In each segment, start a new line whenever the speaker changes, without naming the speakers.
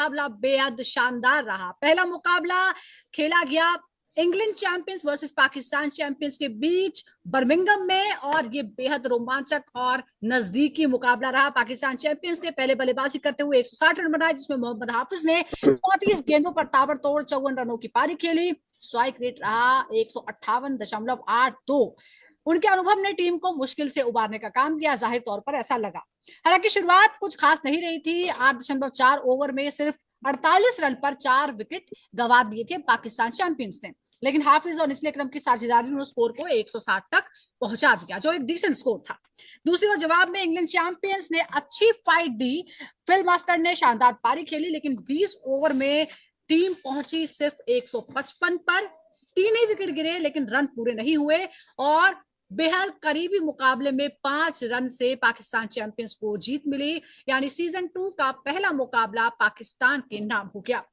मुकाबला बेहद शानदार रहा। पहला मुकाबला खेला गया England champions versus Pakistan champions के बीच बर्मिंघम में, और ये बेहद रोमांचक और नजदीकी मुकाबला रहा। पाकिस्तान चैंपियंस ने पहले बल्लेबाजी करते हुए 160 रन बनाए, जिसमें मोहम्मद हाफिज ने 34 गेंदों पर ताबड़तोड़ 54 रनों की पारी खेली। स्ट्राइक रेट रहा 158.82। उनके अनुभव ने टीम को मुश्किल से उबारने का काम किया, जाहिर तौर पर ऐसा लगा। हालांकि शुरुआत कुछ खास नहीं रही थी। 8.4 ओवर में सिर्फ 48 रन पर 4 विकेट गंवा दिए थे पाकिस्तान चैंपियंस ने, लेकिन हाफिज और निचले क्रम की साझेदारी ने स्कोर को 160 तक पहुंचा दिया, जो एक डिसेंट स्कोर था। दूसरी ओर जवाब में इंग्लैंड चैंपियंस ने अच्छी फाइट दी। फिल मास्टर ने शानदार पारी खेली, लेकिन 20 ओवर में टीम पहुंची सिर्फ 155 पर। 3 ही विकेट गिरे, लेकिन रन पूरे नहीं हुए, और बेहद करीबी मुकाबले में 5 रन से पाकिस्तान चैंपियंस को जीत मिली। यानी सीजन 2 का पहला मुकाबला पाकिस्तान के नाम हो गया।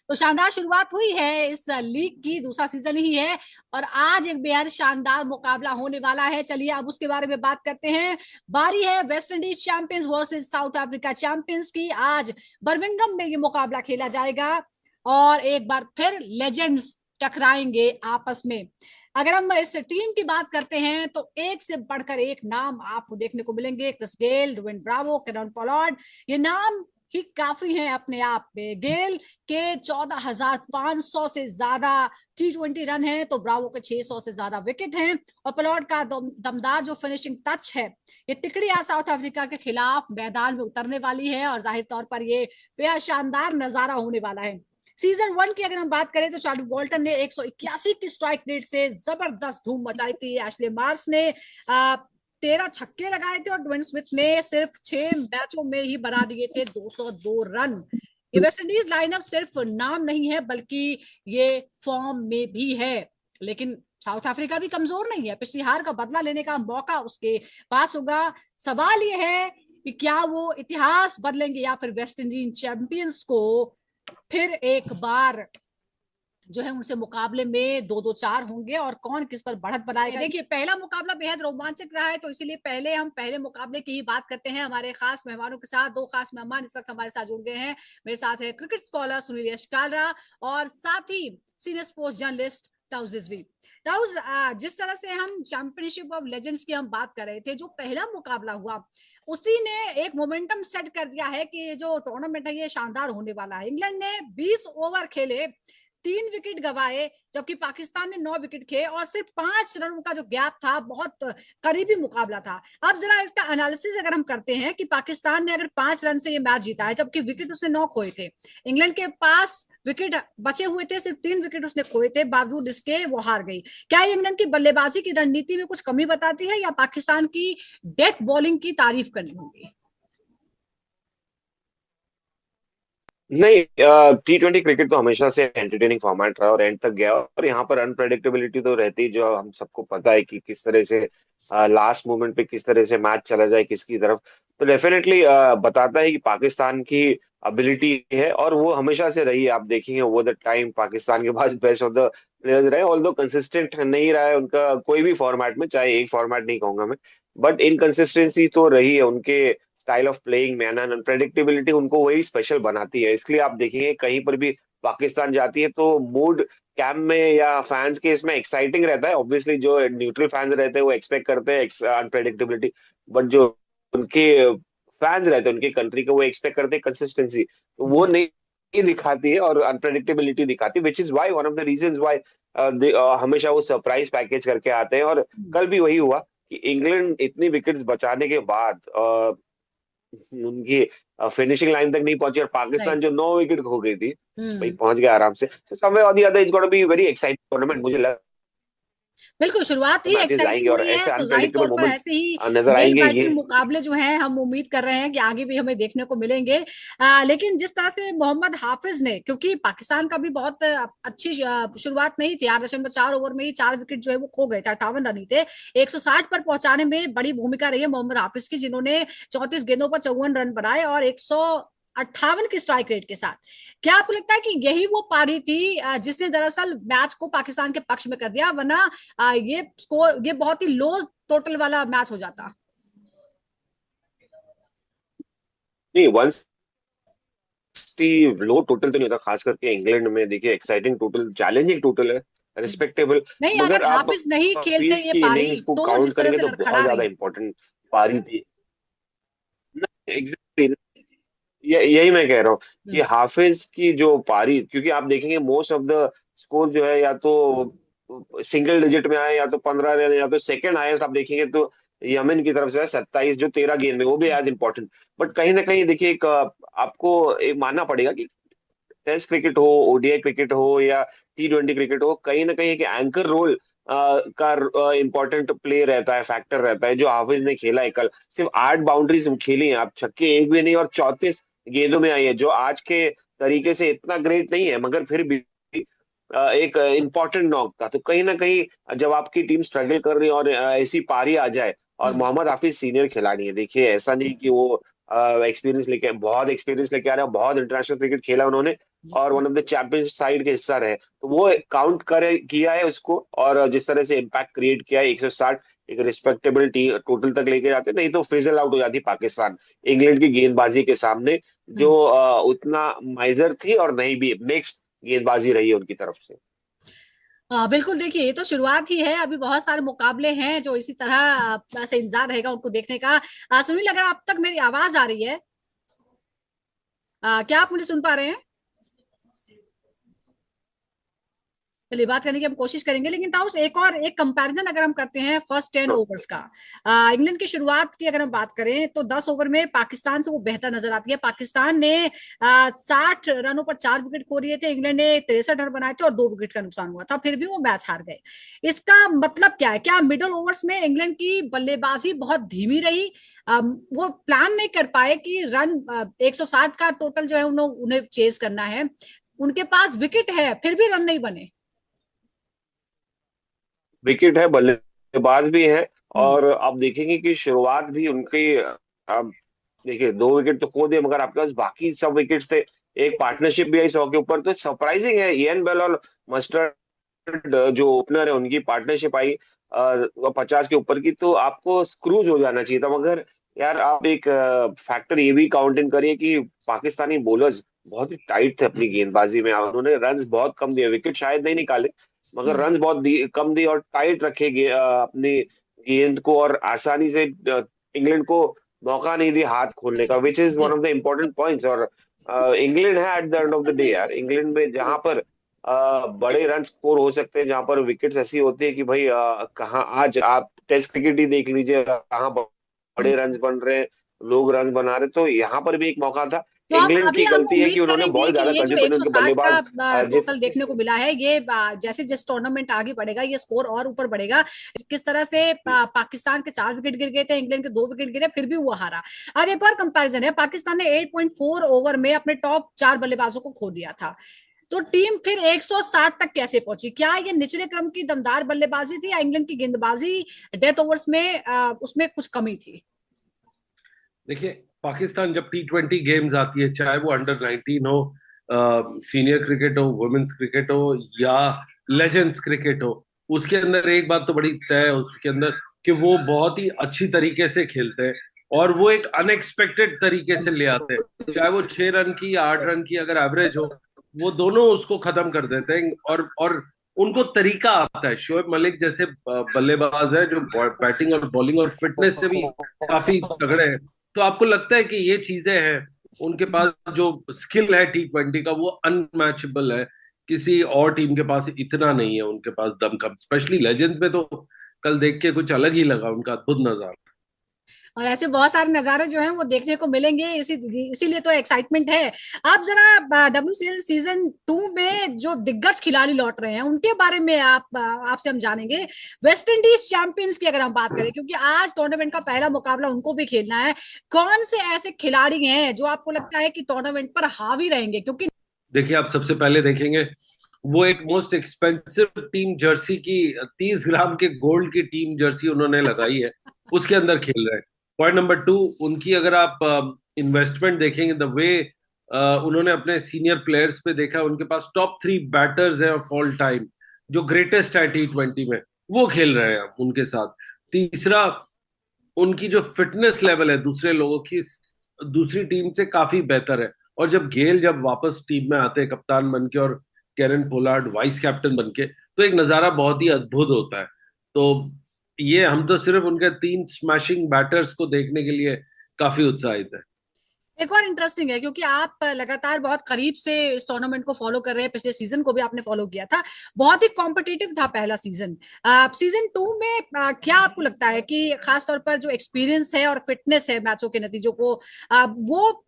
तो शानदार शुरुआत हुई है इस लीग की, दूसरा सीजन ही है, और आज एक बेहद शानदार मुकाबला होने वाला है। चलिए अब उसके बारे में बात करते हैं। बारी है West Indies champions versus south Africa champions की। आज बर्मिंघम में ये मुकाबला खेला जाएगा, और एक बार फिर लेजेंड्स टकराएंगे आपस में। अगर हम इस टीम की बात करते हैं तो एक से बढ़कर एक नाम आपको देखने को मिलेंगे। Chris Gayle, Dwayne Bravo, Kieron Pollard, ये नाम ही काफी हैं अपने आप में। गेल के 14,500 से ज्यादा T20 रन हैं, तो ब्रावो के 600 से ज्यादा विकेट हैं, और पोलार्ड का दमदार जो फिनिशिंग टच है, ये तिकड़ी आज साउथ अफ्रीका के खिलाफ मैदान में उतरने वाली है, और जाहिर तौर पर ये बेहद शानदार नजारा होने वाला है। सीजन 1 की अगर हम बात करें तो चार्ली वॉल्टन ने 181 की स्ट्राइक रेट से जबरदस्त धूम मचाई थी। एशले मार्श ने 13 छक्के लगाए थे, और ड्वेन स्मिथ ने सिर्फ 6 मैचों में ही बना दिए थे 202 रन। ये वेस्ट इंडीज लाइनअप सिर्फ नाम नहीं है, बल्कि ये फॉर्म में भी है। लेकिन साउथ अफ्रीका भी कमजोर नहीं है, पिछली हार का बदला लेने का मौका उसके पास होगा। सवाल ये है कि क्या वो इतिहास बदलेंगे, या फिर वेस्ट इंडीज चैंपियंस को फिर एक बार जो है उनसे मुकाबले में 2-2-4 होंगे, और कौन किस पर बढ़त बनाएगा। देखिए पहला मुकाबला बेहद रोमांचक रहा है, तो इसीलिए पहले हम पहले मुकाबले की ही बात करते हैं हमारे खास मेहमानों के साथ। 2 खास मेहमान इस वक्त हमारे साथ जुड़ गए हैं। मेरे साथ है क्रिकेट स्कॉलर सुनील यशकालरा, और साथ ही सीनियर स्पोर्ट्स जर्नलिस्ट ताउज रिजवी। ताउज, जिस तरह से हम चैंपियनशिप ऑफ लेजेंड्स की हम बात कर रहे थे, जो पहला मुकाबला हुआ उसी ने एक मोमेंटम सेट कर दिया है कि जो टूर्नामेंट है ये शानदार होने वाला है। इंग्लैंड ने 20 ओवर खेले, 3 विकेट गंवाए, जबकि पाकिस्तान ने 9 विकेट खेले, और सिर्फ 5 रनों का जो गैप था, बहुत करीबी मुकाबला था। अब जरा इसका एनालिसिस अगर हम करते हैं कि पाकिस्तान ने अगर 5 रन से ये मैच जीता है, जबकि विकेट उसने 9 खोए थे। इंग्लैंड के पास विकेट बचे हुए थे, सिर्फ 3 विकेट उसने खोए थे, बावजूद इसके वो हार गई। क्या इंग्लैंड की बल्लेबाजी की रणनीति में कुछ कमी बताती है, या पाकिस्तान की डेथ बॉलिंग की तारीफ करनी होगी?
नहीं, T20 क्रिकेट तो हमेशा से एंटरटेनिंग फॉर्मेट रहा और एंड तक गया, और यहाँ पर अनप्रेडिक्टेबिलिटी तो रहती है, जो हम सबको पता है कि किस तरह से लास्ट मोमेंट पे किस तरह से मैच चला जाए किसकी तरफ। तो डेफिनेटली बताता है कि पाकिस्तान की एबिलिटी है, और वो हमेशा से रही है। आप देखेंगे ओवर द टाइम पाकिस्तान के पास बेस्ट ऑफ द प्लेयर्स रहे, ऑल्दो कंसिस्टेंट नहीं रहा है उनका कोई भी फॉर्मेट में, चाहे एक फॉर्मेट नहीं कहूंगा मैं, बट इनकंसिस्टेंसी तो रही है। उनके स्टाइल ऑफ प्लेइंग में ना अनप्रेडिक्टेबिलिटी उनको वही स्पेशल बनाती है। इसलिए आप देखेंगे कहीं पर भी पाकिस्तान जाती है तो मूड कैंप में या फैंस के इसमें एक्साइटिंग रहता है। ऑब्वियसली जो न्यूट्रल फैंस रहते हैं वो एक्सपेक्ट करते हैं अनप्रेडिक्टेबिलिटी, बट जो उनके फैंस रहते हैं उनकी कंट्री के, वो एक्सपेक्ट करते हैं कंसिस्टेंसी। तो वो नहीं दिखाती है और अनप्रेडिक्टेबिलिटी दिखाती है, which is why one of the reasons why हमेशा वो सरप्राइज पैकेज करके आते हैं। और कल भी वही हुआ कि इंग्लैंड इतनी विकेट्स बचाने के बाद उनकी फिनिशिंग लाइन तक नहीं पहुंची, और पाकिस्तान जो 9 विकेट खो गई थी भाई पहुंच गया आराम से। तो समवेयर और the other it's gonna be very exciting tournament. मुझे लग
बिल्कुल, शुरुआत ही
मैचेस आएंगे
एक्साइटिंग
और
हुई है,
ऐसे
तो जाहिर तौर
अनप्रेडिक्टेबल
पर
मोमेंट्स
ऐसे ही
नजर
नेल
आएंगे ये।
बाइटिंग मुकाबले जो हैं हम उम्मीद कर रहे हैं कि आगे भी हमें देखने को मिलेंगे। लेकिन जिस तरह से मोहम्मद हाफिज ने, क्योंकि पाकिस्तान का भी बहुत अच्छी शुरुआत नहीं थी, 8.4 ओवर में ही 4 विकेट जो है वो खो गए थे, 58 रन ही थे। 160 पर पहुंचाने में बड़ी भूमिका रही है मोहम्मद हाफिज की, जिन्होंने 34 गेंदों पर 54 रन बनाए, और 158 की स्ट्राइक रेट के साथ। क्या आपको लगता है कि यही वो पारी थी जिसने दरअसल मैच को पाकिस्तान के पक्ष में कर दिया, वरना ये बहुत ही लो टोटल वाला मैच हो जाता?
नहीं, वंस 160 लो टोटल तो नहीं था, खास करके इंग्लैंड में देखिए एक्साइटिंग टोटल, चैलेंजिंग टोटल है, रिस्पेक्टेबल।
नहीं,
मगर
अगर
आप
हाफिज नहीं खेलते
हाफिज
ये
की
पारी
इनिंग्स को
तो वो
काउंट
जिस तरह
करेंगे
से
तो बहुत
लड़खड़ा
ज्यादा
रही।
इंपॉर्टेंट पारी थी। एग्जैक्टली, यही मैं कह रहा हूँ कि
हम्म।
हाफिज की जो पारी, क्योंकि आप देखेंगे मोस्ट ऑफ द स्कोर जो है या तो सिंगल डिजिट में आए, या तो 15 रन, या तो सेकंड हाईएस्ट आप देखेंगे तो यमन की तरफ से है 27, जो 13 गेंद में, वो भी एज इंपॉर्टेंट। बट कहीं ना कहीं देखिए एक आपको एक मानना पड़ेगा कि टेस्ट क्रिकेट हो, ओडीआई क्रिकेट हो, या T20 क्रिकेट हो, कहीं ना कहीं एक एंकर रोल का इम्पोर्टेंट प्ले रहता है, फैक्टर रहता है, जो हाफिज ने खेला है कल। सिर्फ 8 बाउंड्रीज खेली हैं आप, छक्के एक भी नहीं, और 34 गेंदों में आई है, जो आज के तरीके से इतना ग्रेट नहीं है, मगर फिर भी एक इम्पोर्टेंट नॉक था। तो कहीं ना कहीं जब आपकी टीम स्ट्रगल कर रही है और ऐसी पारी आ जाए, और
हम्म।
मोहम्मद हाफिज सीनियर खिलाड़ी है, देखिए ऐसा नहीं कि वो एक्सपीरियंस लेके, बहुत एक्सपीरियंस लेके आ रहे हैं, बहुत इंटरनेशनल क्रिकेट खेला उन्होंने, और one of the champion side के हिस्सा रहे, तो वो काउंट करे किया है उसको। और जिस तरह से इम्पैक्ट क्रिएट किया है, 160 एक रिस्पेक्टेबल टी टोटल तक लेके जाते, नहीं तो फिजल आउट हो जाती पाकिस्तान इंग्लैंड की गेंदबाजी के सामने, जो
हम्म।
उतना माइजर थी, और नहीं भी मिक्स्ड गेंदबाजी रही है उनकी तरफ से।
बिल्कुल, देखिए ये तो शुरुआत ही है, अभी बहुत सारे मुकाबले हैं जो इसी तरह ऐसे इंतजार रहेगा उनको देखने का। सुनील, अगर आप तक मेरी आवाज आ रही है, क्या आप मुझे सुन पा रहे हैं? चलिए, बात करने की हम कोशिश करेंगे, लेकिन ताउस एक कंपैरिजन अगर हम करते हैं फर्स्ट 10 ओवर्स का, इंग्लैंड की शुरुआत की अगर हम बात करें तो 10 ओवर में पाकिस्तान से वो बेहतर नजर आती है। पाकिस्तान ने 60 रनों पर 4 विकेट खो दिए थे, इंग्लैंड ने 63 रन बनाए थे और 2 विकेट का नुकसान हुआ था, फिर भी वो मैच हार गए। इसका मतलब क्या है? क्या मिडल ओवर्स में इंग्लैंड की बल्लेबाजी बहुत धीमी रही? वो प्लान नहीं कर पाए कि रन 160 का टोटल जो है उन्हें चेज करना है, उनके पास विकेट है फिर भी रन नहीं बने।
विकेट है, बल्लेबाज भी है,
हम्म।
और आप देखेंगे कि शुरुआत भी उनकी, आप देखिए 2 विकेट तो खो दिए, मगर आपके पास बाकी सब विकेट्स थे, एक पार्टनरशिप भी आई 100 के ऊपर। तो सरप्राइजिंग है, इयन बेल और मस्टर्ड जो ओपनर है, उनकी पार्टनरशिप आई 50 के ऊपर की, तो आपको स्क्रूज हो जाना चाहिए था। मगर यार आप एक फैक्टर ये भी काउंट इन करिए कि पाकिस्तानी बॉलर्स बहुत ही टाइट थे अपनी गेंदबाजी में, उन्होंने रन्स बहुत कम दिए, विकेट शायद नहीं निकाले, मगर
हम्म।
रन्स बहुत कम दिए, और टाइट रखे अपनी गेंद को, और आसानी से इंग्लैंड को मौका नहीं दिया हाथ खोलने का, विच इज वन
जी।
Of the important points. और इंग्लैंड है at the end of the day, यार इंग्लैंड में जहां पर बड़े रन स्कोर हो सकते हैं, जहां पर विकेट्स ऐसी होती है कि भाई कहाँ, आज आप टेस्ट क्रिकेट ही देख लीजिए, कहाँ
हम्म।
बड़े रन बन रहे हैं, लोग रन बना रहे, तो यहाँ पर भी एक मौका था।
तो हम
इंग्लैंड
अभी
की
हम
गलती है
उम्मीद
कि उन्होंने
करेंगे
बॉल
कि
ज्यादा
ये
कर
जो
दी, तो उनके
160 का
बल्लेबाज जिस,
टोटल देखने को मिला है, ये जैसे जैसे टूर्नामेंट आगे बढ़ेगा ये स्कोर और ऊपर बढ़ेगा। किस तरह से पाकिस्तान के 4 विकेट गिर गए थे, इंग्लैंड के 2 विकेट गिरे, फिर भी वो हारा। अब एक और कंपैरिजन है, पाकिस्तान ने 8.4 ओवर में अपने टॉप 4 बल्लेबाजों को खो दिया था, तो टीम फिर 160 तक कैसे पहुंची? क्या ये निचले क्रम की दमदार बल्लेबाजी थी, या इंग्लैंड की गेंदबाजी डेथ ओवर्स में उसमें कुछ कमी थी?
देखिए, पाकिस्तान जब T20 गेम्स आती है, चाहे वो अंडर 19 हो, सीनियर क्रिकेट हो, वुमेन्स क्रिकेट हो, या लेजेंड्स क्रिकेट हो, उसके अंदर एक बात तो बड़ी तय है उसके अंदर, कि वो बहुत ही अच्छी तरीके से खेलते हैं, और वो एक अनएक्सपेक्टेड तरीके से ले आते हैं। चाहे वो 6 रन की या 8 रन की अगर एवरेज हो, वो दोनों उसको खत्म कर देते हैं। और उनको तरीका आता है। शोएब मलिक जैसे बल्लेबाज है जो बैटिंग और बॉलिंग और फिटनेस से भी काफी तगड़े हैं। तो आपको लगता है कि ये चीजें हैं उनके पास, जो स्किल है T20 का, वो अनमैचेबल है। किसी और टीम के पास इतना नहीं है उनके पास दमखम, स्पेशली लेजेंड्स में तो कल देख के कुछ अलग ही लगा, उनका अद्भुत नजारा।
और ऐसे बहुत सारे नजारे जो हैं वो देखने को मिलेंगे, इसीलिए तो एक्साइटमेंट है। आप जरा WCL सीजन 2 में जो दिग्गज खिलाड़ी लौट रहे हैं उनके बारे में आपसे हम जानेंगे। वेस्ट इंडीज चैंपियंस की अगर हम बात करें, क्योंकि आज टूर्नामेंट का पहला मुकाबला उनको भी खेलना है, कौन से ऐसे खिलाड़ी हैं जो आपको लगता है कि टूर्नामेंट पर हावी रहेंगे? क्योंकि
देखिए, आप सबसे पहले देखेंगे वो एक मोस्ट एक्सपेंसिव टीम जर्सी की, 30 ग्राम के गोल्ड की टीम जर्सी उन्होंने लगाई है, उसके अंदर खेल रहे हैं। पॉइंट नंबर 2, उनकी अगर आप इन्वेस्टमेंट देखेंगे, द वे उन्होंने अपने सीनियर प्लेयर्स पे देखा, उनके पास टॉप 3 बैटर्स हैं ऑफ ऑल टाइम, जो ग्रेटेस्ट है T20 में, वो खेल रहे हैं उनके साथ। तीसरा, उनकी जो फिटनेस लेवल है दूसरे लोगों की दूसरी टीम से काफी बेहतर है, और जब गेल जब वापस टीम में आते हैं कप्तान बन के, और कैरन पोलार्ड वाइस कैप्टन बन के, तो एक नजारा बहुत ही अद्भुत होता है। तो ये हम तो सिर्फ उनके 3 स्मैशिंग बैटर्स को देखने के लिए काफी उत्साहित है।
एक और इंटरेस्टिंग है क्योंकि आप लगातार बहुत करीब से इस टूर्नामेंट को फॉलो कर रहे हैं, पिछले सीजन को भी आपने फॉलो किया था, बहुत ही कॉम्पिटिटिव था पहला सीजन। सीजन 2 में क्या आपको लगता है कि खासतौर पर जो एक्सपीरियंस है और फिटनेस है मैचों के नतीजों को, वो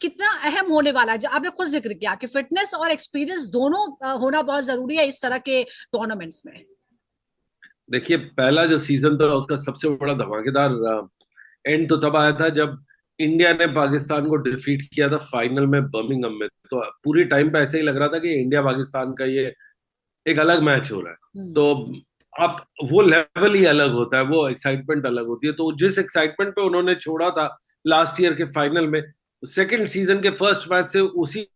कितना अहम होने वाला है? जो आपने खुद जिक्र किया कि फिटनेस और एक्सपीरियंस दोनों होना बहुत जरूरी है इस तरह के टूर्नामेंट्स में।
देखिए, पहला जो सीजन था उसका सबसे बड़ा धमाकेदार एंड तो तब आया था जब इंडिया ने पाकिस्तान को डिफीट किया था फाइनल में बर्मिंघम में। तो पूरी टाइम पे ऐसे ही लग रहा था कि इंडिया पाकिस्तान का ये एक अलग मैच हो रहा है। तो अब वो लेवल ही अलग होता है, वो एक्साइटमेंट अलग होती है। तो जिस एक्साइटमेंट पे उन्होंने छोड़ा था लास्ट ईयर के फाइनल में, सेकंड सीजन के फर्स्ट मैच से उसी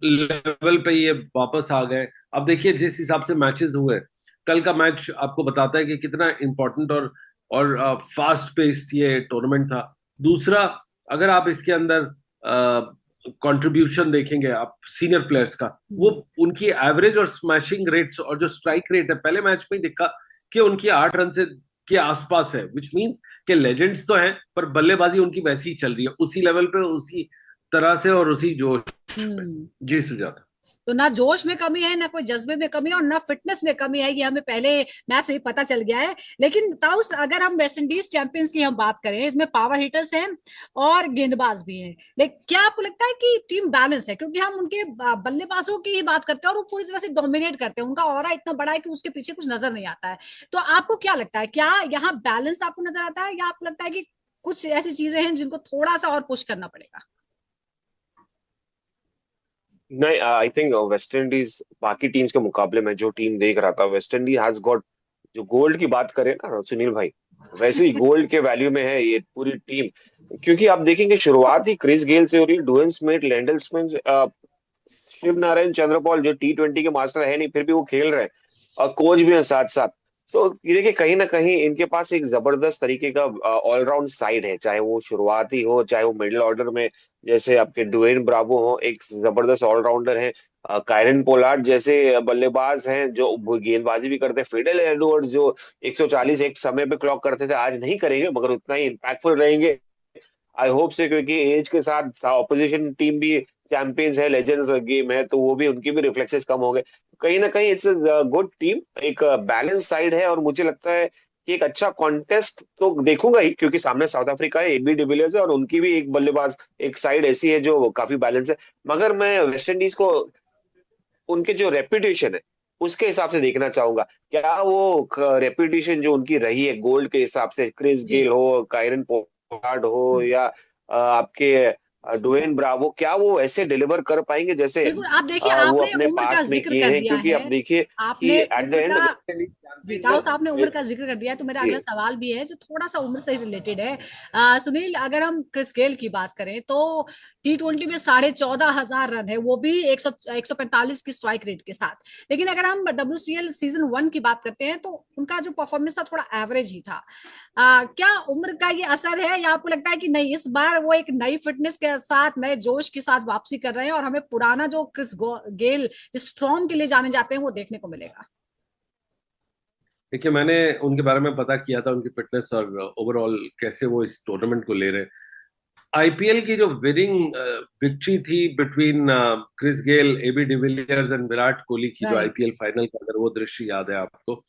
लेवल पे ये वापस आ गए। अब देखिए जिस हिसाब से मैचेस हुए, कल का मैच आपको बताता है कि कितना इंपॉर्टेंट और फास्ट पेस्ड ये टूर्नामेंट था। दूसरा, अगर आप इसके अंदर कंट्रीब्यूशन देखेंगे आप सीनियर प्लेयर्स का, वो उनकी एवरेज और स्मैशिंग रेट्स और जो स्ट्राइक रेट है पहले मैच में ही दिखा कि उनकी 8 रन से के आसपास है, विच मींस कि लेजेंड्स तो हैं पर बल्लेबाजी उनकी वैसी ही चल रही है, उसी लेवल पे, उसी तरह से और उसी जोश में। जी सुजाता।
तो ना जोश में कमी है, ना कोई जज्बे में कमी है, और ना फिटनेस में कमी है, ये हमें पहले मैच से ही पता चल गया है। लेकिन ताउस, अगर हम वेस्ट इंडीज चैंपियंस की हम बात करें, इसमें पावर हिटर्स हैं और गेंदबाज भी हैं, लेकिन क्या आपको लगता है कि टीम बैलेंस है? क्योंकि हम उनके बल्लेबाजों की ही बात करते हैं और वो पूरी तरह से डोमिनेट करते हैं, उनका ऑरा इतना बड़ा है कि उसके पीछे कुछ नजर नहीं आता है। तो आपको क्या लगता है, क्या यहाँ बैलेंस आपको नजर आता है, या आपको लगता है कि कुछ ऐसी चीजें हैं जिनको थोड़ा सा और पुश करना पड़ेगा?
नहीं, आई थिंक वेस्ट इंडीज बाकी टीम्स के मुकाबले में जो टीम देख रहा था, वेस्ट इंडीज हैज गॉट, जो गोल्ड की बात करें ना सुनील भाई, वैसे ही गोल्ड के वैल्यू में है ये पूरी टीम। क्योंकि आप देखेंगे शुरुआत ही क्रिस गेल से हो रही है, Dwayne Smith, Lendl Smith, Shivnarine Chanderpaul जो T20 के मास्टर है नहीं फिर भी वो खेल रहे हैं, और कोच भी है साथ साथ। तो ये देखिए कहीं ना कहीं इनके पास एक जबरदस्त तरीके का ऑलराउंड साइड है, चाहे वो शुरुआती हो चाहे वो मिडिल ऑर्डर में, जैसे आपके डुएन ब्रावो हो, एक जबरदस्त ऑलराउंडर है। कायरन पोलार्ड जैसे बल्लेबाज हैं जो गेंदबाजी भी करते हैं। फिडेल एडवर्ड्स जो 140 एक समय पे क्लॉक करते थे, आज नहीं करेंगे मगर उतना ही इम्पैक्टफुल रहेंगे, आई होप से, क्योंकि एज के साथ ऑपोजिशन टीम भी चैंपियंस है, लेजेंड्स गेम है, तो वो भी उनकी भी रिफ्लेक्सेस कम हो गए। कहीं ना कहीं इट्स गुड टीम, एक बैलेंस साइड है, और मुझे लगता है कि एक अच्छा कॉन्टेस्ट तो देखूंगा ही, क्योंकि सामने साउथ अफ्रीका है, AB डिविलियर्स है, और उनकी भी एक बल्लेबाज एक साइड ऐसी है जो काफी बैलेंस है। मगर मैं वेस्ट इंडीज को उनके जो रेपुटेशन है उसके हिसाब से देखना चाहूंगा। क्या वो रेपुटेशन जो उनकी रही है गोल्ड के हिसाब से, क्रिस
जी
गेल हो, कायरन पोलार्ड हो, या आपके डुएन ब्रावो, क्या वो ऐसे डिलीवर कर पाएंगे जैसे
बिल्कुल। आप देखिए,
वो
आपने
अपने
उम्र का
पास में
जिक्र
किए
कर
हैं?
दिया
क्योंकि
है,
आप देखिए कि
आपने
एट द
उम्र
एंड
का,
वेस्ट इंडीज
जी
चैंपियंस
ताऊस, आपने
है।
उम्र का जिक्र कर दिया है, तो मेरा
जी
अगला सवाल भी है जो थोड़ा सा उम्र से रिलेटेड है। सुनील, अगर हम क्रिस गेल की बात करें तो T20 में 14,500 रन है, वो भी 145 की स्ट्राइक रेट के साथ। लेकिन अगर हम WCL सीजन 1 की बात करते हैं तो उनका जो परफॉर्मेंस था थोड़ा एवरेज ही था। क्या उम्र का ये असर है, या आपको लगता है कि नहीं, इस बार वो एक नई फिटनेस के साथ, नए जोश के साथ वापसी कर रहे हैं और हमें पुराना जो क्रिस गेल स्ट्रॉन्ग के लिए जाने जाते हैं वो देखने को मिलेगा?
देखिए, मैंने उनके बारे में पता किया था, उनकी फिटनेस और ओवरऑल कैसे वो इस टूर्नामेंट को ले रहे हैं। आईपीएल की जो विनिंग विक्ट्री थी between Chris Gayle, AB de Villiers and Virat Kohli की, जो
राइट।
आईपीएल फाइनल का अगर वो दृश्य याद है आपको,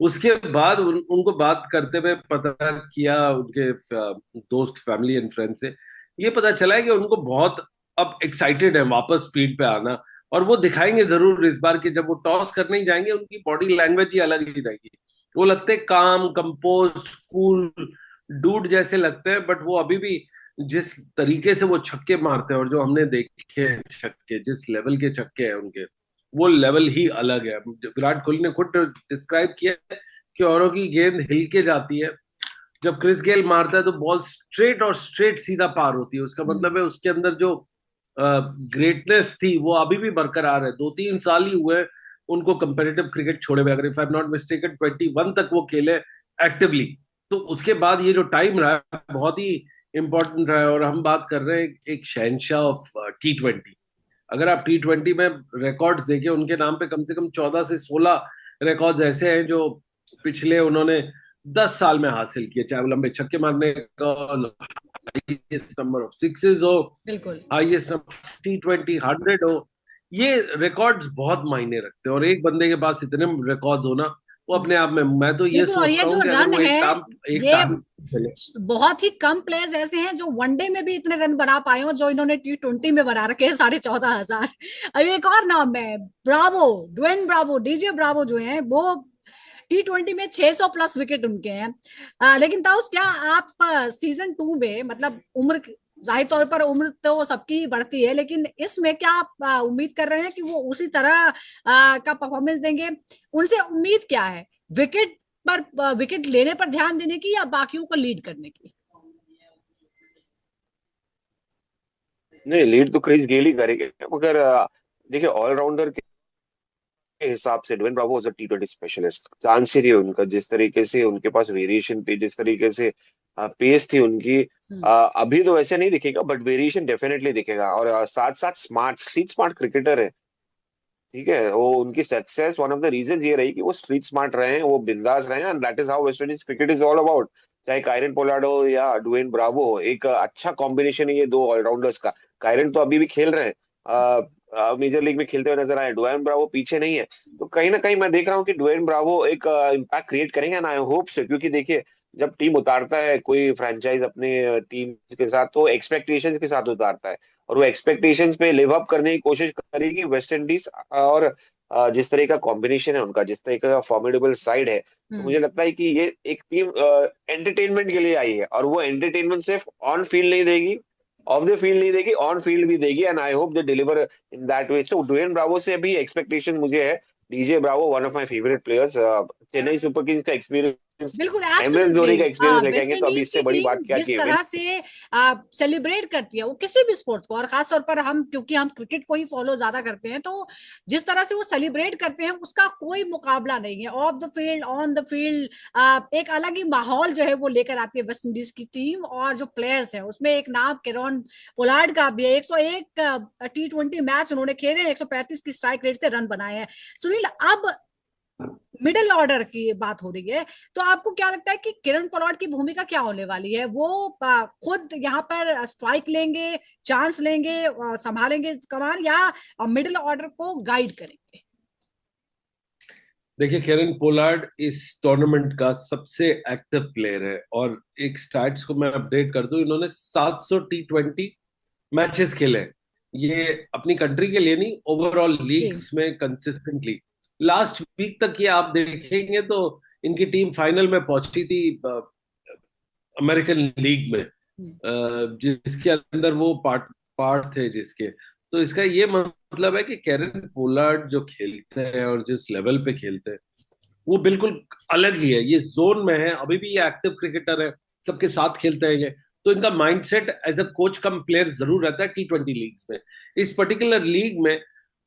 उसके बाद उनको बात करते हुए पता किया उनके दोस्त, फैमिली एंड फ्रेंड से, ये पता चला है कि उनको बहुत अब एक्साइटेड है वापस फील्ड पे आना। और वो दिखाएंगे जरूर इस बार कि जब वो टॉस करने ही जाएंगे उनकी बॉडी लैंग्वेज ही अलग ही रहेगी। वो लगते हैं काम, कंपोज, कूल डूड जैसे लगते हैं, बट वो अभी भी जिस तरीके से वो छक्के मारते हैं, और जो हमने देखे हैं छक्के, जिस लेवल के छक्के हैं उनके, वो लेवल ही अलग है। विराट कोहली ने खुद डिस्क्राइब किया है कि औरों की गेंद हिल के जाती है, जब क्रिस गेल मारता है तो बॉल स्ट्रेट और स्ट्रेट सीधा पार होती है। उसका मतलब है उसके अंदर जो ग्रेटनेस थी वो अभी भी बरकरार है। 2-3 साल ही हुए उनको कंपेरेटिव क्रिकेट छोड़े हुए, अगर if I am not mistaken 21 तक वो खेले एक्टिवली। तो उसके बाद ये जो टाइम रहा है बहुत ही इम्पोर्टेंट रहा है। और हम बात कर रहे हैं एक शहंशाह ऑफ T20। अगर आप T20 में रिकॉर्ड्स देखें, उनके नाम पे कम से कम 14 से 16 रिकॉर्ड्स ऐसे हैं जो पिछले उन्होंने 10 साल में हासिल किए, चाहे वो लंबे छक्के मारने का, हाईएस्ट नंबर ऑफ सिक्सेस हो,
बिल्कुल
हाईएस्ट नंबर T20 100 हो। ये रिकॉर्ड्स बहुत मायने रखते हैं, और एक बंदे के पास इतने रिकॉर्ड्स हो ना, वो अपने आप में, मैं तो ये
बिल्कुल। और ये
सोचता
जो
हूँ कि अगर
रन
वो
है,
एक
ये
काम चले।
बहुत ही कम प्लेयर्स ऐसे हैं जो वनडे में भी इतने रन बना पाए हो जो इन्होंने T20 में बना रखे हैं 14,500। अभी एक और नाम है, Bravo, Dwayne Bravo, DJ Bravo जो है वो T20 में 600 प्लस विकेट उनके हैं। लेकिन ताउस, क्या आप सीजन 2 में, मतलब उम्र, जाहिर तौर पर उम्र तो सबकी बढ़ती है, लेकिन इसमें क्या आप उम्मीद कर रहे हैं कि वो उसी तरह का परफॉर्मेंस देंगे? उनसे उम्मीद क्या है, विकेट पर, विकेट लेने पर ध्यान देने की या बाकियों को लीड करने की?
नहीं, लीड तो क्रिस गेल ही करेंगे, मगर देखिए ऑलराउंडर के हिसाब से Dwayne Bravo is a T20 specialist. Chance ही नहीं है उनका, जिस तरीके से उनके पास वेरिएशन थी, जिस तरीके से पेस थी उनकी। अभी तो वैसे नहीं दिखेगा, बट वेरिएशन डेफिनेटली दिखेगा। और साथ साथ स्ट्रीट स्मार्ट क्रिकेटर है। ठीक है, वो उनकी success one of the reason ये रही कि वो स्ट्रीट स्मार्ट रहे हैं, वो बिंदास रहे हैं, and that is how West Indies cricket is all about. चाहे कायरन पोलार्ड हो या ड्वेन ब्रावो हो, एक अच्छा कॉम्बिनेशन है ये दो ऑलराउंडर्स का। कायरन तो अभी भी खेल रहे हैं, मेजर लीग में खेलते हुए नजर आए, ड्वेन ब्रावो पीछे नहीं है। तो कहीं ना कहीं मैं देख रहा हूँ कि ड्वेन ब्रावो एक इम्पैक्ट क्रिएट करेंगे, एंड आई होप से, क्योंकि देखिए जब टीम उतारता है कोई फ्रेंचाइज अपने टीम के साथ, तो एक्सपेक्टेशंस के साथ उतारता है, और वो एक्सपेक्टेशंस पे लिव अप करने की कोशिश करेगी वेस्ट इंडीज। और जिस तरह का कॉम्बिनेशन है उनका, जिस तरह का फॉर्मिडेबल साइड है, तो मुझे लगता है कि ये एक टीम एंटरटेनमेंट के लिए आई है, और वो एंटरटेनमेंट सिर्फ ऑन फील्ड नहीं देगी, ऑफ द फील्ड नहीं देगी, ऑन फील्ड भी देगी, and I hope they deliver in that way. So Dwayne Bravo से भी एक्सपेक्टेशन मुझे है। DJ Bravo one of my favourite players, Chennai Super Kings का एक्सपीरियंस,
बिल्कुल,
एमएस धोनी
एब्सोल्युटली।
का एक्सपीरियंस लेके
वेस्ट
आएंगे, तो अभी
इंडीज
इससे
की
बड़ी
टीम
बात क्या
जिस
की विन।
तरह से सेलिब्रेट करती है वो किसी भी स्पोर्ट्स को, और खासतौर पर हम, क्योंकि हम क्रिकेट को ही फॉलो ज्यादा करते हैं, तो जिस तरह से वो सेलिब्रेट करते हैं उसका कोई मुकाबला नहीं है। Of the field, on the field, एक अलग ही माहौल जो है वो लेकर आती है वेस्ट इंडीज की टीम। और जो प्लेयर्स है उसमें एक नाम केरन पोलार्ड का भी है। 101 T20 मैच उन्होंने खेले, 135 की स्ट्राइक रेट से रन बनाए हैं। सुनील, अब मिडिल ऑर्डर की बात हो रही है, तो आपको क्या लगता है कि किरण पोलार्ड की भूमिका क्या होने वाली है? वो खुद यहाँ पर स्ट्राइक लेंगे, चांस लेंगे, संभालेंगे कमान, या मिडिल ऑर्डर को गाइड करेंगे?
देखिए, केरन पोलार्ड इस टूर्नामेंट का सबसे एक्टिव प्लेयर है, और एक स्टैट्स को मैं अपडेट कर दूं, इन्होंने 700 T20 मैचेस खेले हैं। ये अपनी कंट्री के लिए नहीं, ओवरऑल
जी।
लीग्स में कंसिस्टेंटली लास्ट वीक तक ये आप देखेंगे तो इनकी टीम फाइनल में पहुंची थी अमेरिकन लीग में,
हम्म।
जिसके अंदर वो पार्ट पार्ट थे जिसके। तो इसका ये मतलब है कि केरन पोलार्ड जो खेलते हैं और जिस लेवल पे खेलते हैं, वो बिल्कुल अलग ही है। ये जोन में है, अभी भी ये एक्टिव क्रिकेटर है, सबके साथ खेलते हैं ये। तो इनका mindset as a coach cum player जरूर रहता है T20 लीग्स में। इस पर्टिकुलर लीग में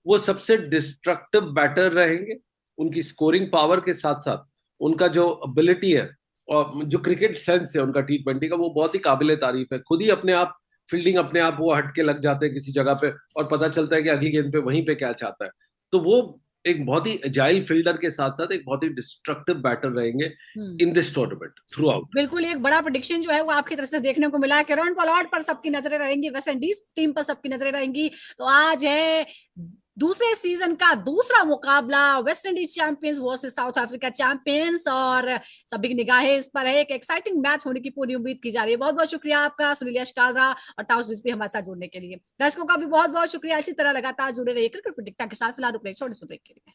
वो सबसे डिस्ट्रक्टिव बैटर रहेंगे। उनकी स्कोरिंग पावर के साथ साथ उनका जो एबिलिटी है और जो क्रिकेट सेंस है उनका T20 का, वो बहुत ही काबिले तारीफ है। खुद ही अपने आप फील्डिंग अपने आप वो हटके लग जाते हैं किसी जगह पे, और पता चलता है कि अगली गेंद पे वहीं पे क्या चाहता है। तो वो एक बहुत ही एजाइल फील्डर के साथ साथ एक बहुत ही डिस्ट्रक्टिव बैटर रहेंगे
hmm.
In this tournament throughout.
बिल्कुल, एक बड़ा प्रेडिक्शन जो है वो आपकी तरफ से देखने को मिला है। केरन पोलार्ड पर सबकी नजरें रहेंगी, वेस्ट इंडीज टीम पर सबकी नजरें रहेंगी। तो आज है दूसरे सीजन का दूसरा मुकाबला, West Indies champions versus south Africa champions, और सभी की निगाहें इस पर है। एक एक्साइटिंग मैच होने की पूरी उम्मीद की जा रही है। बहुत बहुत शुक्रिया आपका सुनील यश कालरा और ताउस रिजवी हमारे साथ जुड़ने के लिए। दर्शकों का भी बहुत बहुत शुक्रिया। इसी तरह लगातार जुड़े रहिए क्रिकेट प्रेडिक्टर के साथ। फिलहाल छोटे से ब्रेक के लिए।